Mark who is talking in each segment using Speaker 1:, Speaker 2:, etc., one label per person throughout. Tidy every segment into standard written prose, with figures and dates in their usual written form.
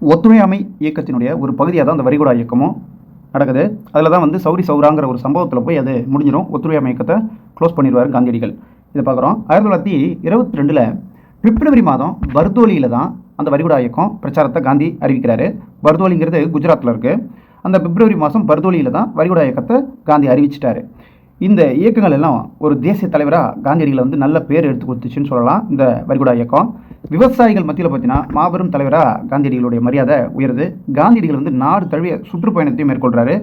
Speaker 1: ஒத்துழையாமை இயக்கத்தினுடைய ஒரு பகுதியாக தான் அந்த வரிகுடா இயக்கமும் நடக்குது. அதில் தான் வந்து சௌரி சௌராங்கிற ஒரு சம்பவத்தில் போய் அது முடிஞ்சிடும். ஒத்துழையாமை இயக்கத்தை க்ளோஸ் பண்ணிடுவார் காந்தியடிகள். இதை பார்க்குறோம். 1922 பிப்ரவரி மாதம் பர்தோலியில் தான் அந்த வரிகுடா இயக்கம் பிரச்சாரத்தை காந்தி அறிவிக்கிறாரு. பர்தோலிங்கிறது குஜராத்தில் இருக்குது. அந்த பிப்ரவரி மாதம் பர்தோலியில் தான் வரிகுடா இயக்கத்தை காந்தி அறிவிச்சிட்டாரு. இந்த இயக்கங்கள் எல்லாம் ஒரு தேசிய தலைவராக காந்தியடிகளை வந்து நல்ல பேர் எடுத்து கொடுத்துச்சுன்னு சொல்லலாம். இந்த வரிகுடா இயக்கம் விவசாயிகள் மத்தியில் பார்த்தீங்கன்னா மாபெரும் தலைவராக காந்தியடிகளுடைய மரியாதை உயருது. காந்தியடிகள் வந்து நாடு தழுவிய சுற்றுப்பயணத்தையும் மேற்கொள்கிறாரு.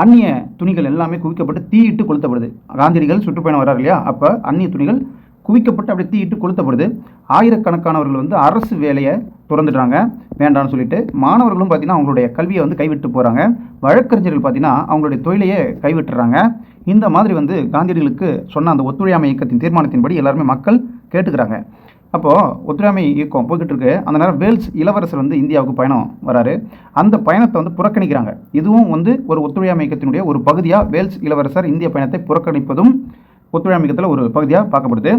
Speaker 1: அந்நிய துணிகள் எல்லாமே குவிக்கப்பட்டு தீயிட்டு கொளுத்தப்படுது. காந்தியடிகள் சுற்றுப்பயணம் வர்றாரு இல்லையா, அப்போ அந்நிய துணிகள் குவிக்கப்பட்டு அப்படியே தீயிட்டு கொளுத்தப்படுது. ஆயிரக்கணக்கானவர்கள் வந்து அரசு வேலையை திறந்துடுறாங்க வேண்டாம்னு சொல்லிட்டு. மாணவர்களும் பார்த்தீங்கன்னா அவங்களுடைய கல்வியை வந்து கைவிட்டு போகிறாங்க. வழக்கறிஞர்கள் பார்த்தீங்கன்னா அவங்களுடைய தொழிலையே கைவிட்டுறாங்க. இந்த மாதிரி வந்து காந்தியடிகளுக்கு சொன்ன அந்த ஒத்துழையாமை இயக்கத்தின் தீர்மானத்தின்படி எல்லாருமே மக்கள் கேட்டுக்கிறாங்க. அப்போது ஒத்துழையாமை இயக்கம் போய்கிட்டு இருக்கு. அந்த நேரம் வேல்ஸ் இளவரசர் வந்து இந்தியாவுக்கு பயணம் வராரு. அந்த பயணத்தை வந்து புறக்கணிக்கிறாங்க. இதுவும் வந்து ஒரு ஒத்துழையாமை இயக்கத்தினுடைய ஒரு பகுதியாக வேல்ஸ் இளவரசர் இந்திய பயணத்தை புறக்கணிப்பதும் ஒத்துழையாமை இயக்கத்தில் ஒரு பகுதியாக பார்க்கப்படுது.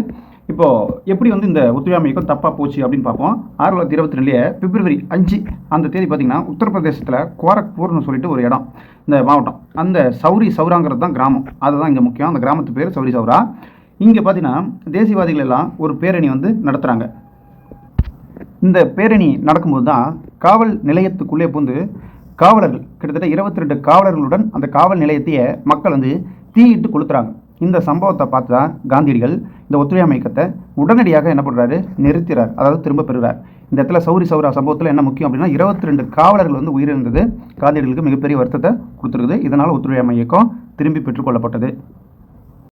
Speaker 1: இப்போது எப்படி வந்து இந்த ஒத்துழையாமை இயக்கம் தப்பாக போச்சு அப்படின்னு பார்ப்போம். 1922 பிப்ரவரி 5 அந்த தேதி பார்த்திங்கன்னா உத்தரப்பிரதேசத்தில் கோரக்பூர்னு சொல்லிட்டு ஒரு இடம், இந்த மாவட்டம். அந்த சௌரி சௌராங்கிறது தான் கிராமம். அதுதான் இங்கே முக்கியம். அந்த கிராமத்து பேர் சௌரி சௌரா. இங்கே பார்த்தீங்கன்னா தேசியவாதிகள் எல்லாம் ஒரு பேரணி வந்து நடத்துகிறாங்க. இந்த பேரணி நடக்கும்போது தான் காவல் நிலையத்துக்குள்ளே புந்து காவலர்கள் கிட்டத்தட்ட 22 காவலர்களுடன் அந்த காவல் நிலையத்தையே மக்கள் வந்து தீயிட்டு கொளுத்துறாங்க. இந்த சம்பவத்தை பார்த்து தான் காந்தியடிகள் இந்த ஒத்துழையாமை இயக்கத்தை உடனடியாக என்ன பண்ணுறாரு, நிறுத்துறார். அதாவது திரும்ப பெறுறார். இந்த இடத்துல சௌரி சௌரா சம்பவத்தில் என்ன முக்கியம் அப்படின்னா 22 காவலர்கள் வந்து உயிரிழந்தது காந்தியடிகளுக்கு மிகப்பெரிய வருத்தத்தை கொடுத்துருக்குது. இதனால் ஒத்துழையாமை இயக்கம் திரும்பி பெற்றுக்கொள்ளப்பட்டது.